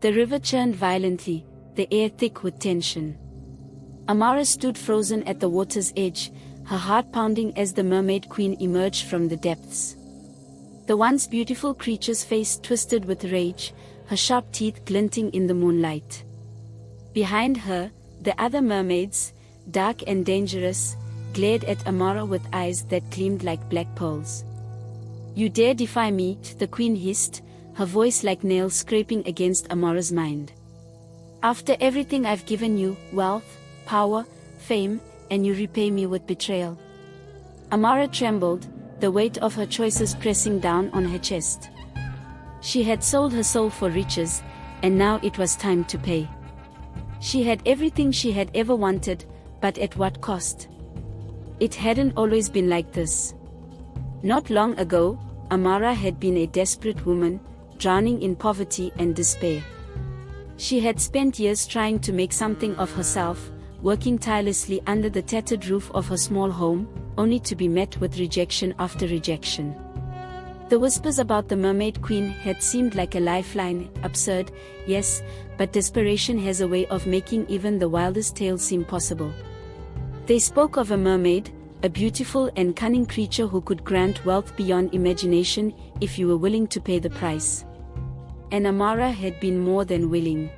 The river churned violently, the air thick with tension. Amara stood frozen at the water's edge, her heart pounding as the Mermaid Queen emerged from the depths. The once beautiful creature's face twisted with rage, her sharp teeth glinting in the moonlight. Behind her, the other mermaids, dark and dangerous, glared at Amara with eyes that gleamed like black pearls. "You dare defy me," the queen hissed, her voice like nails scraping against Amara's mind. "After everything I've given you, wealth, power, fame, and you repay me with betrayal." Amara trembled, the weight of her choices pressing down on her chest. She had sold her soul for riches, and now it was time to pay. She had everything she had ever wanted, but at what cost? It hadn't always been like this. Not long ago, Amara had been a desperate woman, drowning in poverty and despair. She had spent years trying to make something of herself, working tirelessly under the tattered roof of her small home, only to be met with rejection after rejection. The whispers about the Mermaid Queen had seemed like a lifeline, absurd, yes, but desperation has a way of making even the wildest tales seem possible. They spoke of a mermaid, a beautiful and cunning creature who could grant wealth beyond imagination if you were willing to pay the price. And Amara had been more than willing.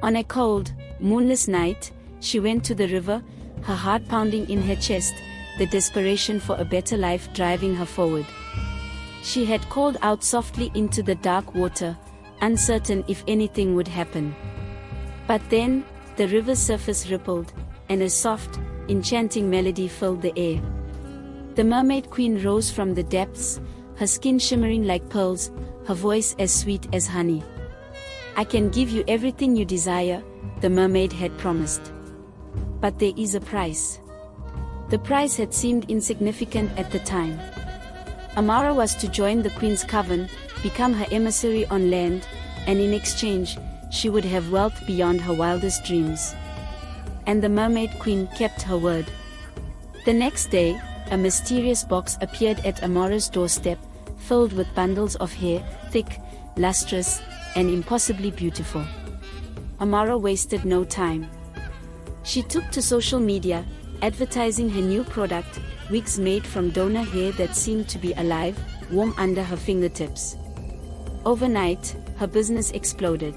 On a cold, moonless night, she went to the river, her heart pounding in her chest, the desperation for a better life driving her forward. She had called out softly into the dark water, uncertain if anything would happen. But then, the river's surface rippled, and a soft, enchanting melody filled the air. The Mermaid Queen rose from the depths, her skin shimmering like pearls, her voice as sweet as honey. "I can give you everything you desire," the mermaid had promised. "But there is a price." The price had seemed insignificant at the time. Amara was to join the Queen's coven, become her emissary on land, and in exchange, she would have wealth beyond her wildest dreams. And the Mermaid Queen kept her word. The next day, a mysterious box appeared at Amara's doorstep, filled with bundles of hair, thick, lustrous, and impossibly beautiful. Amara wasted no time. She took to social media, advertising her new product, wigs made from donor hair that seemed to be alive, warm under her fingertips. Overnight, her business exploded.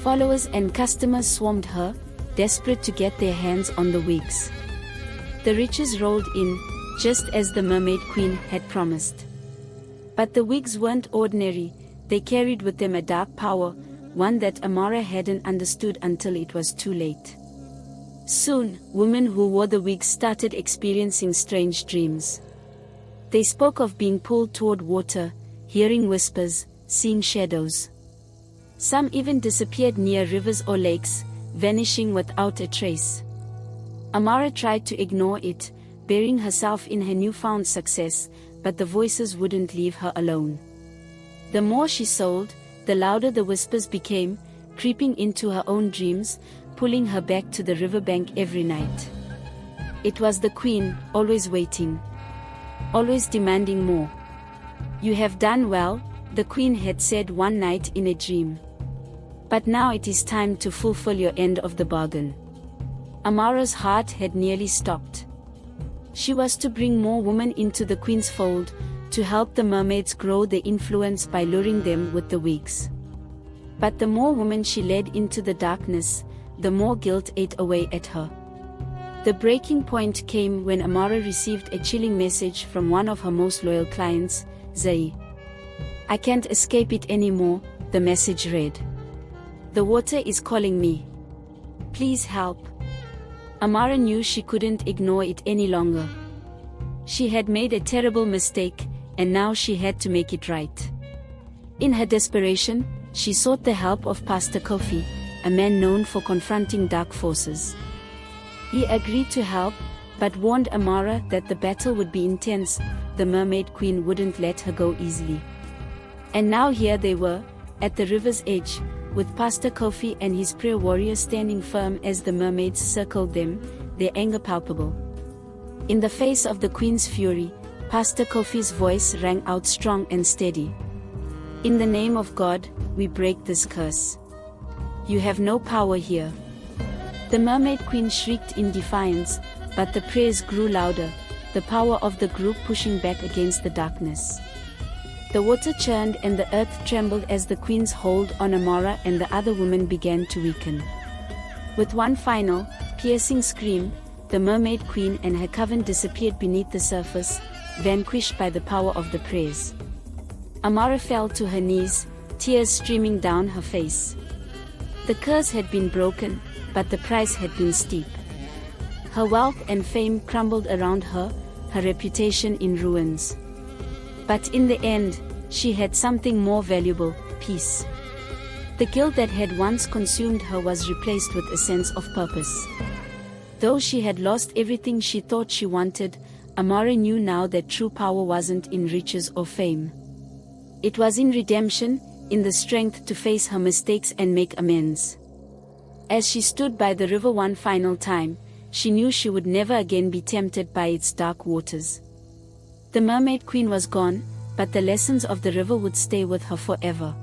Followers and customers swarmed her, desperate to get their hands on the wigs. The riches rolled in, just as the Mermaid Queen had promised. But the wigs weren't ordinary, they carried with them a dark power, one that Amara hadn't understood until it was too late. Soon, women who wore the wigs started experiencing strange dreams. They spoke of being pulled toward water, hearing whispers, seeing shadows. Some even disappeared near rivers or lakes, vanishing without a trace. Amara tried to ignore it, burying herself in her newfound success, but the voices wouldn't leave her alone. The more she sold, the louder the whispers became, creeping into her own dreams, pulling her back to the riverbank every night. It was the Queen, always waiting, always demanding more. "You have done well," the Queen had said one night in a dream. "But now it is time to fulfill your end of the bargain." Amara's heart had nearly stopped. She was to bring more women into the Queen's fold, to help the mermaids grow their influence by luring them with the wigs. But the more women she led into the darkness, the more guilt ate away at her. The breaking point came when Amara received a chilling message from one of her most loyal clients, Zai. "I can't escape it anymore," the message read. "The water is calling me. Please help." Amara knew she couldn't ignore it any longer. She had made a terrible mistake, and now she had to make it right. In her desperation, she sought the help of Pastor Kofi, a man known for confronting dark forces. He agreed to help, but warned Amara that the battle would be intense. The Mermaid Queen wouldn't let her go easily. And now here they were, at the river's edge, with Pastor Kofi and his prayer warrior standing firm as the mermaids circled them, their anger palpable. In the face of the Queen's fury, Pastor Kofi's voice rang out strong and steady. In the name of God, we break this curse. You have no power here." The Mermaid Queen shrieked in defiance, but the prayers grew louder, the power of the group pushing back against the darkness. The water churned and the earth trembled as the queen's hold on Amara and the other women began to weaken. With one final, piercing scream, the Mermaid Queen and her coven disappeared beneath the surface, vanquished by the power of the prayers. Amara fell to her knees, tears streaming down her face. The curse had been broken, but the price had been steep. Her wealth and fame crumbled around her, her reputation in ruins. But in the end, she had something more valuable: peace. The guilt that had once consumed her was replaced with a sense of purpose. Though she had lost everything she thought she wanted, Amara knew now that true power wasn't in riches or fame. It was in redemption, in the strength to face her mistakes and make amends. As she stood by the river one final time, she knew she would never again be tempted by its dark waters. The Mermaid Queen was gone, but the lessons of the river would stay with her forever.